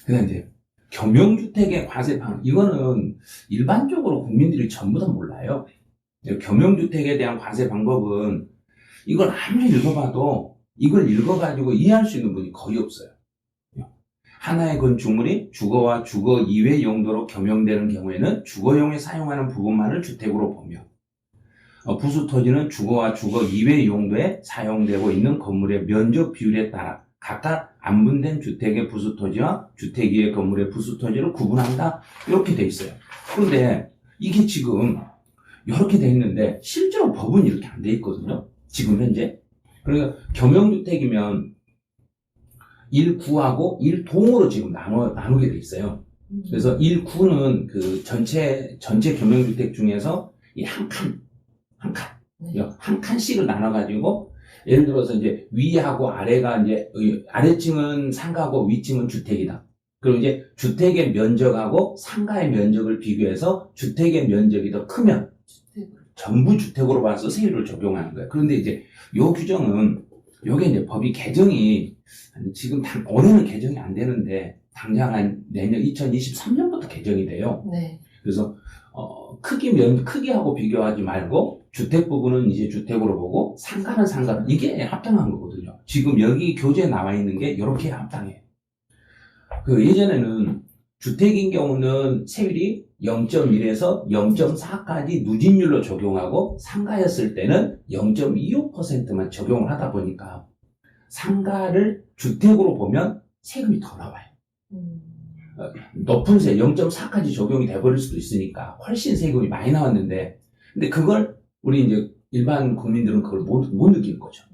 근데 이제 겸용주택의 과세 방법, 이거는 일반적으로 국민들이 전부 다 몰라요. 겸용주택에 대한 과세 방법은 이걸 아무리 읽어봐도 이걸 읽어가지고 이해할 수 있는 분이 거의 없어요. 하나의 건축물이 주거와 주거 이외 용도로 겸용되는 경우에는 주거용에 사용하는 부분만을 주택으로 보며, 부수토지는 주거와 주거 이외 용도에 사용되고 있는 건물의 면적 비율에 따라 각각 안분된 주택의 부수토지와 주택 이외 건물의 부수토지를 구분한다, 이렇게 돼 있어요. 그런데 이게 지금 이렇게 돼 있는데 실제로 법은 이렇게 안 돼 있거든요, 지금 현재. 그러니까 겸용주택이면 1구하고 1동으로 지금 나누게 돼 있어요. 그래서 1구는 그 전체 겸용주택 중에서 이 한 칸씩을 나눠가지고, 예를 들어서 이제 위하고 아래가 이제 아래층은 상가고 위층은 주택이다. 그리고 이제 주택의 면적하고 상가의 면적을 비교해서 주택의 면적이 더 크면 전부 주택으로 봐서 세율을 적용하는 거예요. 그런데 이제 요 규정은, 요게 이제 법이 개정이 지금 올해는 개정이 안 되는데 당장 한 내년 2023년부터 개정이 돼요. 네. 그래서 크기하고 비교하지 말고 주택 부분은 이제 주택으로 보고 상가는 상가로, 이게 합당한 거거든요. 지금 여기 교재에 나와 있는 게 이렇게 합당해요. 그 예전에는 주택인 경우는 세율이 0.1에서 0.4까지 누진율로 적용하고, 상가였을 때는 0.25%만 적용을 하다 보니까 상가를 주택으로 보면 세금이 더 나와요. 높은 세 0.4까지 적용이 돼버릴 수도 있으니까 훨씬 세금이 많이 나왔는데, 근데 그걸 우리 이제 일반 국민들은 그걸 못 느끼는 거죠.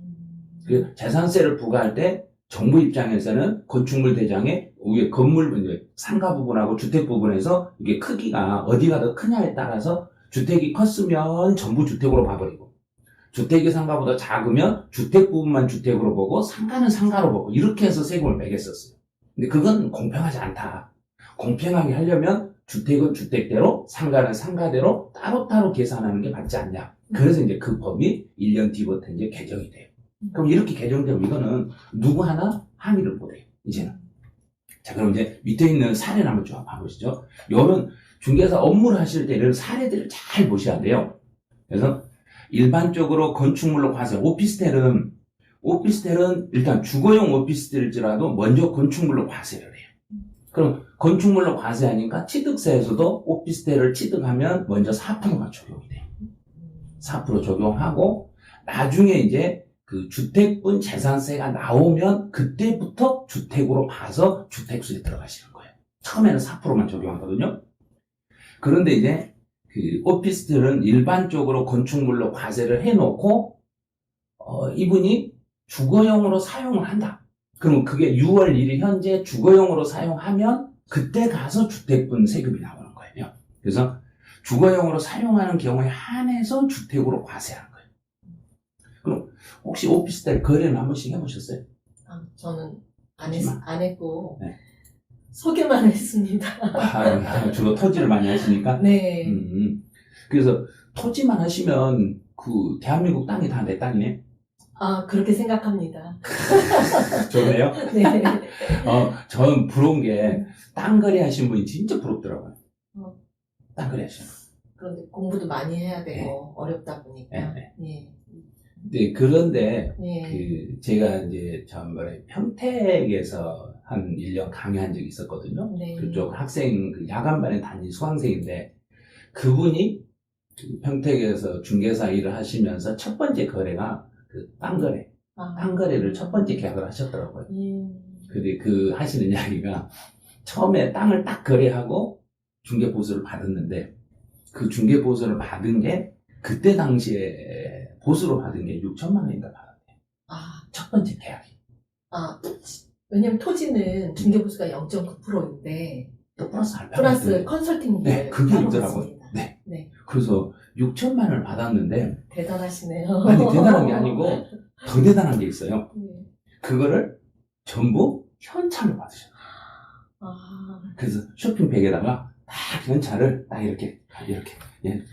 재산세를 부과할 때 정부 입장에서는 건축물 대장에 위에 건물 이제 상가 부분하고 주택 부분에서 이게 크기가 어디가 더 크냐에 따라서 주택이 컸으면 전부 주택으로 봐버리고, 주택이 상가보다 작으면 주택 부분만 주택으로 보고 상가는 상가로 보고, 이렇게 해서 세금을 매겼었어요. 근데 그건 공평하지 않다. 공평하게 하려면 주택은 주택대로, 상가는 상가대로 따로따로 계산하는 게 맞지 않냐. 그래서 이제 그 법이 1년 뒤부터 이제 개정이 돼요. 그럼 이렇게 개정되면 이거는 누구 하나 함의를 못해요, 이제는. 자, 그럼 이제 밑에 있는 사례를 한번 쭉 봐보시죠. 이런 중개사 업무를 하실 때 이런 사례들을 잘 보셔야 돼요. 그래서 일반적으로 건축물로 과세, 오피스텔은 일단 주거용 오피스텔일지라도 먼저 건축물로 과세를 해요. 그럼 건축물로 과세하니까 취득세에서도 오피스텔을 취득하면 먼저 4%가 적용이 돼요. 4% 적용하고, 나중에 이제 그 주택분 재산세가 나오면 그때부터 주택으로 봐서 주택수에 들어가시는 거예요. 처음에는 4%만 적용하거든요. 그런데 이제 그 오피스텔은 일반적으로 건축물로 과세를 해놓고, 이분이 주거용으로 사용을 한다. 그럼 그게 6월 1일 현재 주거용으로 사용하면 그때 가서 주택분 세금이 나오는 거예요. 그래서 주거용으로 사용하는 경우에 한해서 주택으로 과세하는 거예요. 그럼 혹시 오피스텔 거래는 한 번씩 해보셨어요? 저는 안 했고, 네. 소개만 했습니다. 주로 토지를 많이 하시니까? 네. 그래서 토지만 하시면 그 대한민국 땅이 다 내 땅이네? 그렇게 생각합니다. 좋네요. 네. 저는 부러운 게 땅 거래 하신 분이 진짜 부럽더라고요. 땅 거래 하시는 분. 그런데 공부도 많이 해야 되고, 네. 어렵다 보니까. 네. 네. 네, 그런데 네. 제가 이제 평택에서 한 1년 강의한 적이 있었거든요. 네. 그쪽 학생, 야간반에 다닌 수강생인데, 그분이 평택에서 중개사 일을 하시면서 첫 번째 거래가 그 땅 거래. 땅 거래를 첫 번째 계약을 하셨더라고요. 근데 하시는 이야기가, 처음에 땅을 딱 거래하고 중개 보수를 받았는데, 그 중개 보수를 받은 게 그때 당시에 보수로 받은 게 6천만 원인가 받았대요. 첫 번째 계약이. 왜냐면 토지는 중개보수가 0.9%인데 또 플러스 알파. 플러스 컨설팅. 네, 그게 있더라고요. 네. 네. 그래서 6천만 원을 받았는데, 대단하시네요. 아니, 대단한 게 아니고 더 대단한 게 있어요. 그거를 전부 현찰로 받으셨어요. 그래서 쇼핑백에다가 딱 현찰을 딱 이렇게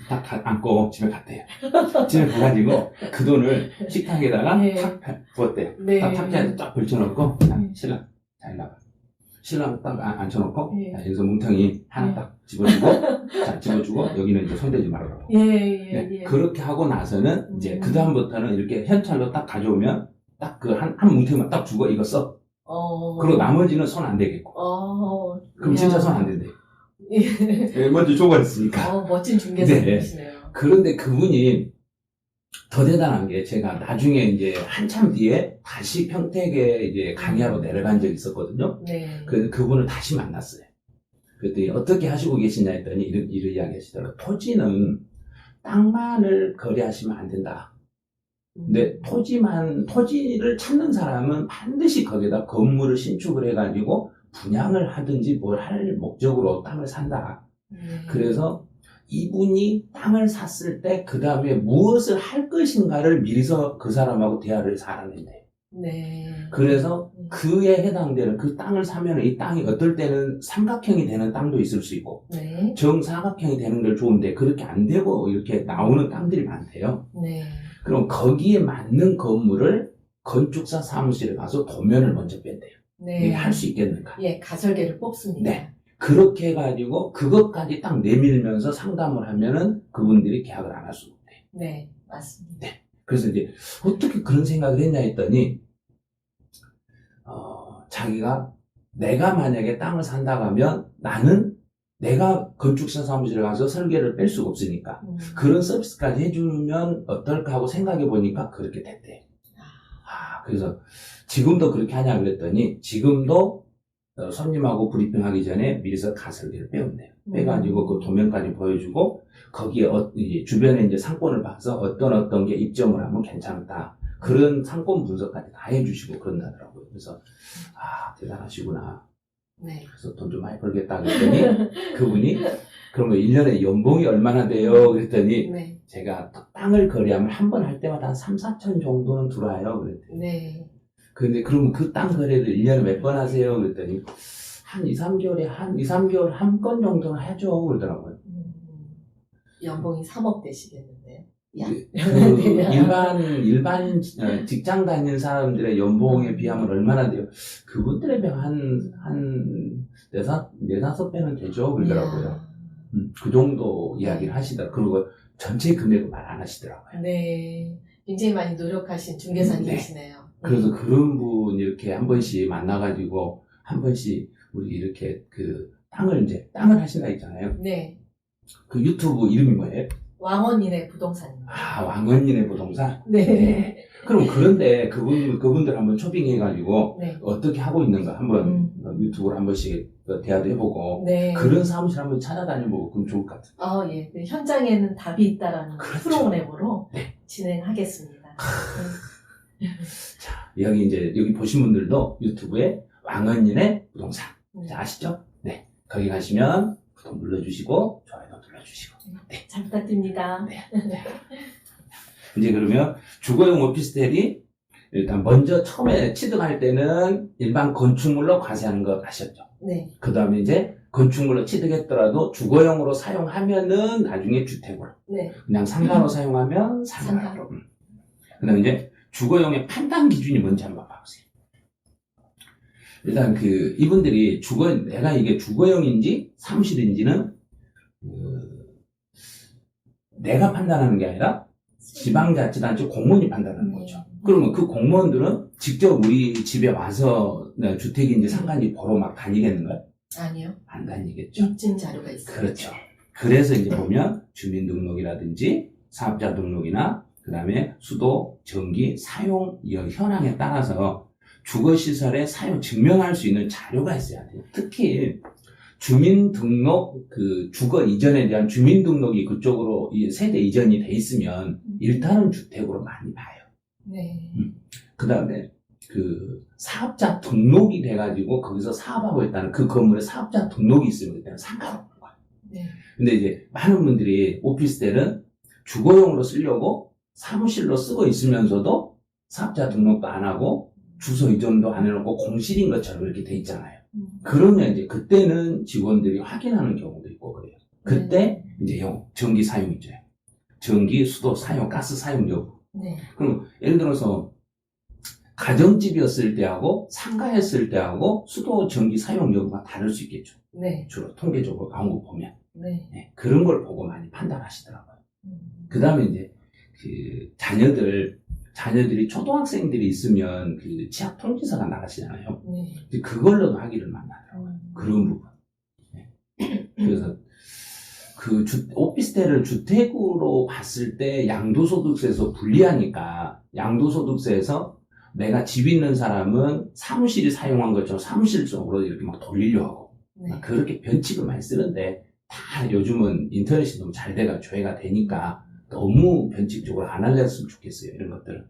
딱 안고 집에 갔대요. 집에 가가지고 그 돈을 식탁에다가 네. 탁 부었대요. 네. 탁자에 쫙 걸쳐놓고, 신랑 잘 나가. 신랑 딱 앉혀놓고, 예. 자, 여기서 뭉텅이 하나 예. 딱 집어주고, 자, 집어주고, 여기는 이제 손대지 말아라고. 예, 네, 예. 그렇게 하고 나서는 이제 음. 그다음부터는 이렇게 현찰로 딱 가져오면 딱 그 한 뭉텅이만 딱 주고 이거 써. 어. 그리고 나머지는 손 안 대겠고. 그럼 진짜 이야. 손 안 된대. 예. 예, 먼저 줘버렸으니까. 멋진 중개사님이시네요. 그런데 그분이 더 대단한 게 제가 나중에 이제 한참 뒤에 다시 평택에 이제 강의하러 내려간 적이 있었거든요. 네. 그래서 그분을 다시 만났어요. 그랬더니 어떻게 하시고 계시냐 했더니 이런 이야기 하시더라고요. 토지는 땅만을 거래하시면 안 된다. 근데 토지를 찾는 사람은 반드시 거기다 건물을 신축을 해가지고 분양을 하든지 뭘 할 목적으로 땅을 산다. 그래서 이분이 땅을 샀을 때 그 다음에 무엇을 할 것인가를 미리서 그 사람하고 대화를 잘하는데. 네. 그래서 그에 해당되는 그 땅을 사면 이 땅이 어떨 때는 삼각형이 되는 땅도 있을 수 있고 네. 정사각형이 되는 걸 좋은데 그렇게 안 되고 이렇게 나오는 땅들이 많대요. 네. 그럼 거기에 맞는 건물을 건축사 사무실에 가서 도면을 먼저 뺀대요. 네. 이게 할 수 있겠는가? 예, 가설계를 뽑습니다. 네. 그렇게 해가지고 그것까지 딱 내밀면서 상담을 하면은 그분들이 계약을 안 할 수가 없대요. 네, 맞습니다. 그래서 이제 어떻게 그런 생각을 했냐 했더니 자기가 내가 만약에 땅을 산다고 하면 나는 내가 건축사 사무실에 가서 설계를 뺄 수가 없으니까 그런 서비스까지 해주면 어떨까 하고 생각해 보니까 그렇게 됐대요. 그래서 지금도 그렇게 하냐 그랬더니 지금도 손님하고 브리핑하기 전에 미리서 가설계를 빼온대요. 빼가지고 그 도면까지 보여주고 거기에 이제 주변에 이제 상권을 봐서 어떤 게 입점을 하면 괜찮다. 그런 상권 분석까지 다 해주시고 그런다더라고요. 그래서 대단하시구나. 네. 그래서 돈 좀 많이 벌겠다 그랬더니 그분이 그러면 1년에 연봉이 얼마나 돼요? 그랬더니 네. 제가 땅을 거래하면 한 번 할 때마다 한 3, 4천 정도는 들어와요. 그랬더니 네. 근데 그러면 그 땅 거래를 1년에 몇 번 하세요? 그랬더니 한 2, 3개월에 한 2, 3개월 한 건 정도는 하죠. 그러더라고요. 연봉이 3억 되시겠는데요. 야. 일반 직장 다니는 사람들의 연봉에 비하면 얼마나 돼요? 그분들에 비하면 한 4, 5배는 되죠. 그러더라고요. 그 정도 이야기를 하시더라고요. 그리고 전체 금액은 말 안 하시더라고요. 네. 굉장히 많이 노력하신 중개사님이시네요. 그래서 그런 분 이렇게 한 번씩 만나가지고 한 번씩 우리 이렇게 그 땅을 하신다 했잖아요. 네. 그 유튜브 이름이 뭐예요? 왕원인의 부동산. 왕원인의 부동산? 네. 그럼 그런데 그분들 한번 초빙해가지고 네. 어떻게 하고 있는가 한번 유튜브로 한 번씩 대화도 해보고 네. 그런 사무실 한번 찾아다녀보고 그럼 좋을 것 같아요. 예. 그 현장에는 답이 있다라는 그렇죠. 프로그램으로 네. 진행하겠습니다. 자, 여기 보신 분들도 유튜브에 왕원인의 부동산. 자, 아시죠? 네. 거기 가시면 구독 눌러주시고 좋아요도 눌러주시고. 네. 잘 부탁드립니다. 네. 이제 그러면 주거용 오피스텔이 일단 먼저 처음에 취득할 때는 일반 건축물로 과세하는 거 아셨죠? 네. 그 다음에 이제 건축물로 취득했더라도 주거용으로 사용하면은 나중에 주택으로. 네. 그냥 상가로 사용하면 상가로. 그 다음에 이제 주거용의 판단 기준이 뭔지 한번 봐보세요. 일단 이분들이 내가 이게 주거용인지 사무실인지는 내가 판단하는 게 아니라 지방자치단체 공무원이 판단하는 거죠. 그러면 그 공무원들은 직접 우리 집에 와서 주택인지 상가인지 보러 막 다니겠는가요? 아니요. 안 다니겠죠. 입증 자료가 있어요. 그렇죠. 그래서 이제 보면 주민등록이라든지 사업자 등록이나 그 다음에 수도, 전기, 사용 현황에 따라서 주거시설의 사용 증명할 수 있는 자료가 있어야 돼요. 특히 주민등록, 주거 이전에 대한 주민등록이 그쪽으로 세대 이전이 돼 있으면 일단은 주택으로 많이 봐요. 네. 그 다음에 사업자 등록이 돼가지고 거기서 사업하고 있다는 그 건물에 사업자 등록이 있으면 그때는 상관없는 거예요. 네. 근데 이제 많은 분들이 오피스텔은 주거용으로 쓰려고 사무실로 쓰고 있으면서도 사업자 등록도 안 하고 주소 이전도 안 해놓고 공실인 것처럼 이렇게 돼 있잖아요. 그러면 이제 그때는 직원들이 확인하는 경우도 있고 그래요. 그때 이제 전기 사용 있죠. 전기, 수도 사용, 가스 사용 여부. 네. 그럼 예를 들어서 가정집이었을 때하고 상가였을 때하고 수도 전기 사용 여부가 다를 수 있겠죠. 네. 주로 통계적으로 나온 거 보면. 네. 네, 그런 걸 보고 많이 판단하시더라고요. 음. 그 다음에 이제, 그, 자녀들이 초등학생들이 있으면 그 취약 통지서가 나가시잖아요. 네. 이제 그걸로도 확인을 많이 하더라고요. 그런 부분. 네. 그래서, 오피스텔을 주택으로 봤을 때 양도소득세에서 분리하니까, 양도소득세에서 내가 집 있는 사람은 사무실이 사용한 것처럼 사무실 쪽으로 이렇게 막 돌리려고 하고, 네. 그렇게 변칙을 많이 쓰는데, 다 요즘은 인터넷이 너무 잘 돼가 조회가 되니까 너무 변칙적으로 안 알렸으면 좋겠어요. 이런 것들은.